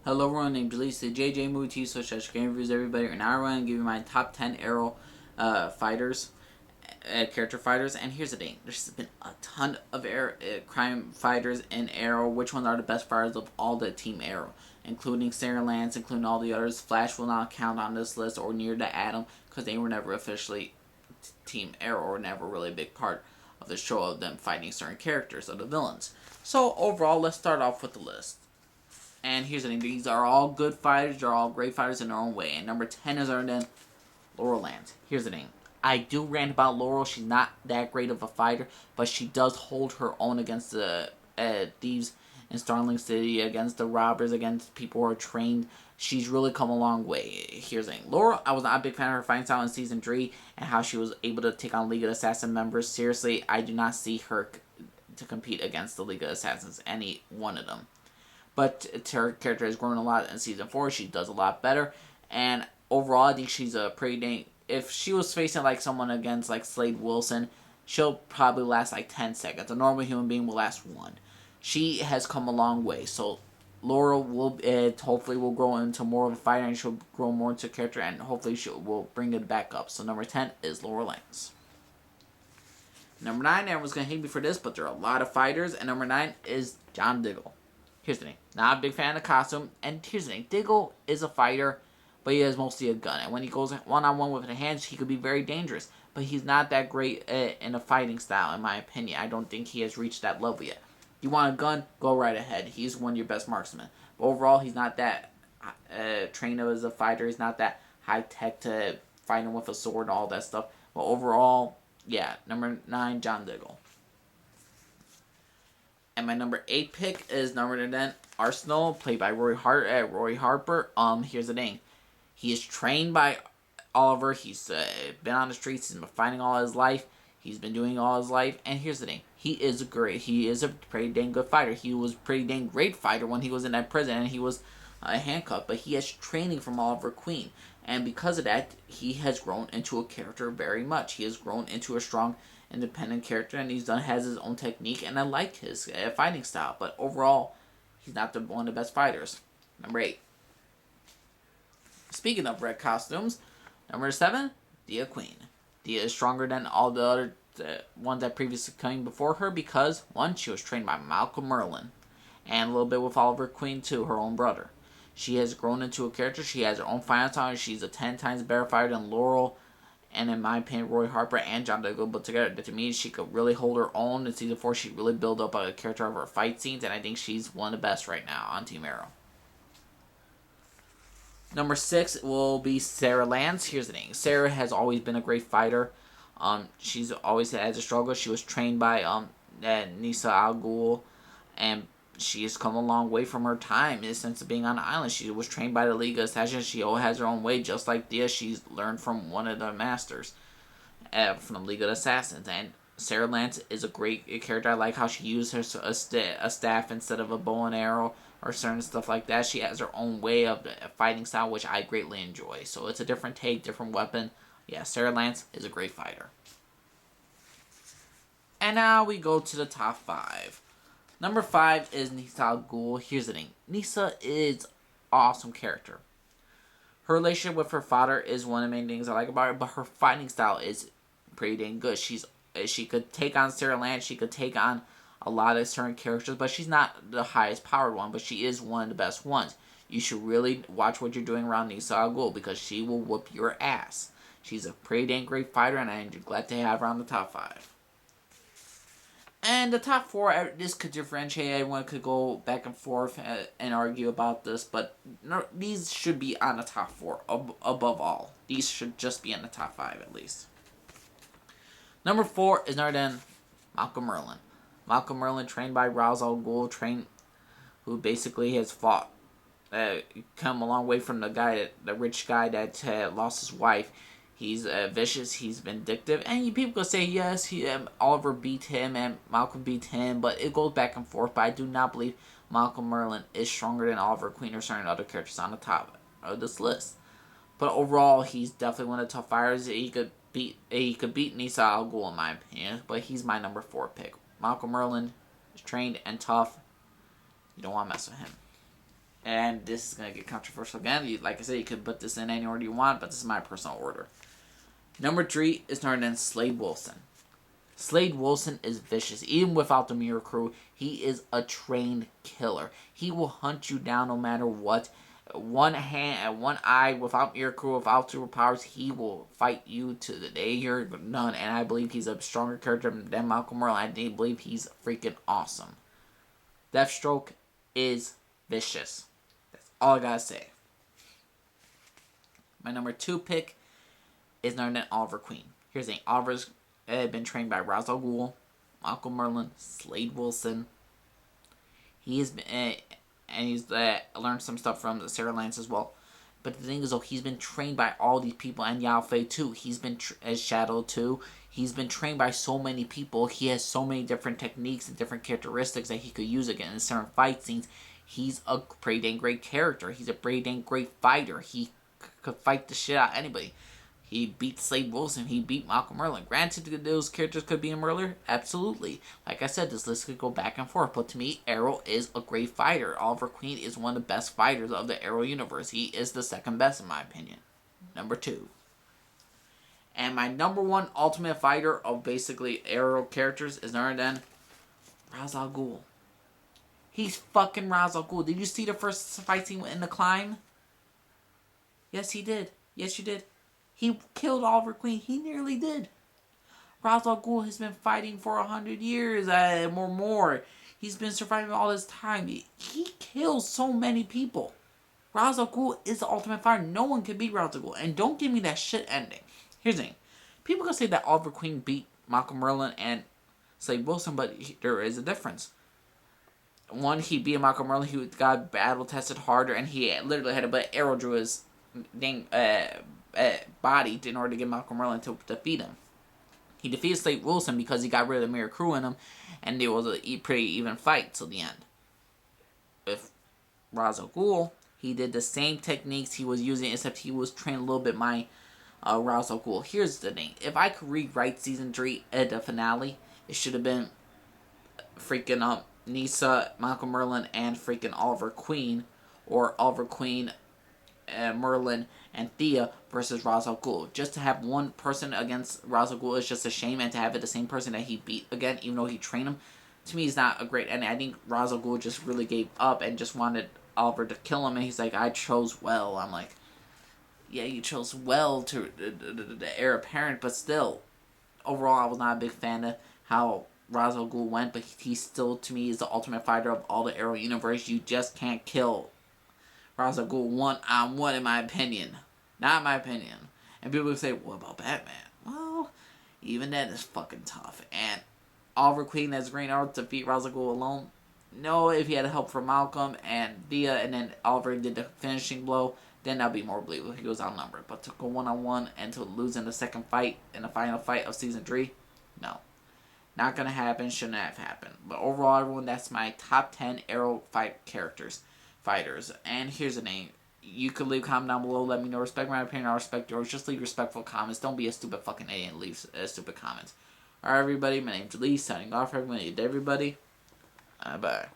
Hello everyone, named Lisa JJ Movie TV Social Game Reviews everybody, and now I'm going to give you my top 10 Arrow fighters, character fighters, and here's the thing, there's been a ton of crime fighters in Arrow. Which ones are the best fighters of all the Team Arrow, including Sara Lance, including all the others. Flash will not count on this list or near to Adam, because they were never officially Team Arrow, or never really a big part of the show of them fighting certain characters of the villains. So overall, let's start off with the list. And here's the thing, these are all good fighters, they're all great fighters in their own way. And number 10 is our then Laurel Lance. Here's the thing, I do rant about Laurel, she's not that great of a fighter, but she does hold her own against the thieves in Starling City, against the robbers, against people who are trained. She's really come a long way. Here's the thing, Laurel, I was not a big fan of her fighting style in Season 3, and how she was able to take on League of Assassin members. Seriously, I do not see her to compete against the League of Assassins, any one of them. But her character has grown a lot in Season 4. She does a lot better. And overall, I think she's a pretty dang... If she was facing like someone against like Slade Wilson, she'll probably last like 10 seconds. A normal human being will last 1. She has come a long way. So Laurel will hopefully will grow into more of a fighter, and she'll grow more into a character, and hopefully she will bring it back up. So number 10 is Laurel Lance. Number 9, everyone's going to hate me for this, but there are a lot of fighters. And number 9 is John Diggle. Here's the thing, not a big fan of the costume, and here's the thing, Diggle is a fighter, but he has mostly a gun, and when he goes one-on-one with the hands, he could be very dangerous, but he's not that great in a fighting style, in my opinion. I don't think he has reached that level yet. You want a gun, go right ahead, he's one of your best marksmen, but overall, he's not that trained as a fighter, he's not that high-tech to fighting with a sword and all that stuff, but overall, yeah, number 9, John Diggle. And my number 8 pick is number 10, Arsenal, played by Roy Harper. Here's the thing. He is trained by Oliver. He's been on the streets. He's been fighting all his life. He's been doing all his life. And here's the thing. He is a pretty dang good fighter. He was a pretty dang great fighter when he was in that prison and he was handcuffed. But he has training from Oliver Queen. And because of that, he has grown into a character very much. He has grown into a strong, independent character, and has his own technique, and I like his fighting style, but overall, he's not one of the best fighters. Number 8. Speaking of red costumes, number 7, Dia Queen. Dia is stronger than all the other ones that previously came before her because, 1, she was trained by Malcolm Merlyn, and a little bit with Oliver Queen too, her own brother. She has grown into a character, she has her own fighting style, she's a 10 times better fighter than Laurel, and in my opinion, Roy Harper and John Diggle put together. To me, she could really hold her own. In Season 4, she really built up a character of her fight scenes, and I think she's one of the best right now on Team Arrow. Number 6 will be Sara Lance. Here's the thing. Sara has always been a great fighter. She's always had a struggle. She was trained by Nisa Al Ghul, and she has come a long way from her time since being on the island. She was trained by the League of Assassins. She always has her own way, just like Dia. She's learned from one of the masters from the League of Assassins. And Sara Lance is a great character. I like how she uses a staff instead of a bow and arrow or certain stuff like that. She has her own way of fighting style, which I greatly enjoy. So it's a different take, different weapon. Yeah, Sara Lance is a great fighter. And now we go to the top 5. Number 5 is Nisa Al Ghul. Here's the thing. Nisa is an awesome character. Her relationship with her father is one of the main things I like about her, but her fighting style is pretty dang good. She could take on Sara Lance, she could take on a lot of certain characters, but she's not the highest powered one, but she is one of the best ones. You should really watch what you're doing around Nisa Al Ghul, because she will whoop your ass. She's a pretty dang great fighter, and I'm glad to have her on the top 5. And the top 4, this could differentiate. Everyone could go back and forth and argue about this, but no, these should be on the top 4 above all. These should just be in the top 5 at least. Number 4 is none other than Malcolm Merlyn. Malcolm Merlyn, trained by Ra's al Ghul, who basically has fought, come a long way from the rich guy that lost his wife. He's vicious, he's vindictive, and people could say, yes, Oliver beat him and Malcolm beat him, but it goes back and forth, but I do not believe Malcolm Merlyn is stronger than Oliver Queen or certain other characters on the top of this list. But overall, he's definitely one of the tough fighters. He could beat Nisa Al Ghul in my opinion, but he's my number 4 pick. Malcolm Merlyn is trained and tough. You don't want to mess with him. And this is going to get controversial again. Like I said, you could put this in any order you want, but this is my personal order. Number 3 is none other than Slade Wilson. Slade Wilson is vicious. Even without the Mirror Crew, he is a trained killer. He will hunt you down no matter what. One hand, one eye, without Mirror Crew, without superpowers, he will fight you to the day you're done. And I believe he's a stronger character than Malcolm Merlyn. I believe he's freaking awesome. Deathstroke is vicious. That's all I gotta say. My number 2 pick is none other than Oliver Queen. Here's the thing. Oliver's been trained by Ra's al Ghul, Malcolm Merlyn, Slade Wilson. He's been, and he's learned some stuff from Sara Lance as well. But the thing is, though, he's been trained by all these people, and Yao Fei too. He's been as Shadow too. He's been trained by so many people. He has so many different techniques and different characteristics that he could use again in certain fight scenes. He's a pretty dang great character. He's a pretty dang great fighter. He could fight the shit out of anybody. He beat Slade Wilson. He beat Malcolm Merlyn. Granted, those characters could be in Merlyn. Absolutely. Like I said, this list could go back and forth. But to me, Arrow is a great fighter. Oliver Queen is one of the best fighters of the Arrow universe. He is the second best, in my opinion. Number 2. And my number 1 ultimate fighter of basically Arrow characters is none other than Ra's al Ghul. He's fucking Ra's al Ghul. Did you see the first fight scene in The Climb? Yes, he did. Yes, you did. He killed Oliver Queen. He nearly did. Ra's al Ghul has been fighting for 100 years or more. He's been surviving all this time. He kills so many people. Ra's al Ghul is the ultimate fighter. No one can beat Ra's al Ghul. And don't give me that shit ending. Here's the thing. People can say that Oliver Queen beat Malcolm Merlyn and Slade Wilson, but there is a difference. One, he beat Malcolm Merlyn. He got battle tested harder, and he literally had to put arrow through his dang body in order to get Malcolm Merlyn to defeat him. He defeated Slade Wilson because he got rid of the Mirror Crew in him, and it was a pretty even fight till the end. With Ra's al Ghul, he did the same techniques he was using, except he was trained a little bit by Ra's al Ghul. Here's the thing. If I could rewrite Season 3 at the finale, it should have been freaking Nisa, Malcolm Merlyn, and freaking Oliver Queen, or Oliver Queen, Merlyn, and Thea versus Ra's al Ghul. Just to have one person against Ra's al Ghul is just a shame, and to have it the same person that he beat again, even though he trained him, to me is not a great ending. I think Ra's al Ghul just really gave up and just wanted Oliver to kill him, and he's like, I chose well. I'm like, yeah, you chose well to the heir apparent, but still, overall, I was not a big fan of how Ra's al Ghul went, but he still, to me, is the ultimate fighter of all the Arrow universe. You just can't kill Ra's al Ghul one-on-one, in my opinion. Not in my opinion. And people would say, what about Batman? Well, even that is fucking tough. And Oliver Queen as Green Arrow to defeat Ra's al Ghul alone? No, if he had help from Malcolm and Thea, and then Oliver did the finishing blow, then that'd be more believable. He was outnumbered. But to go one-on-one and to lose in the second fight, in the final fight of Season 3? No. Not gonna happen, shouldn't have happened. But overall, everyone, that's my top 10 Arrow fighters. And here's the name. You could leave a comment down below, let me know. Respect my opinion, I respect yours. Just leave respectful comments. Don't be a stupid fucking idiot and leave stupid comments. Alright, everybody, my name's Lee, signing off. Everybody, bye.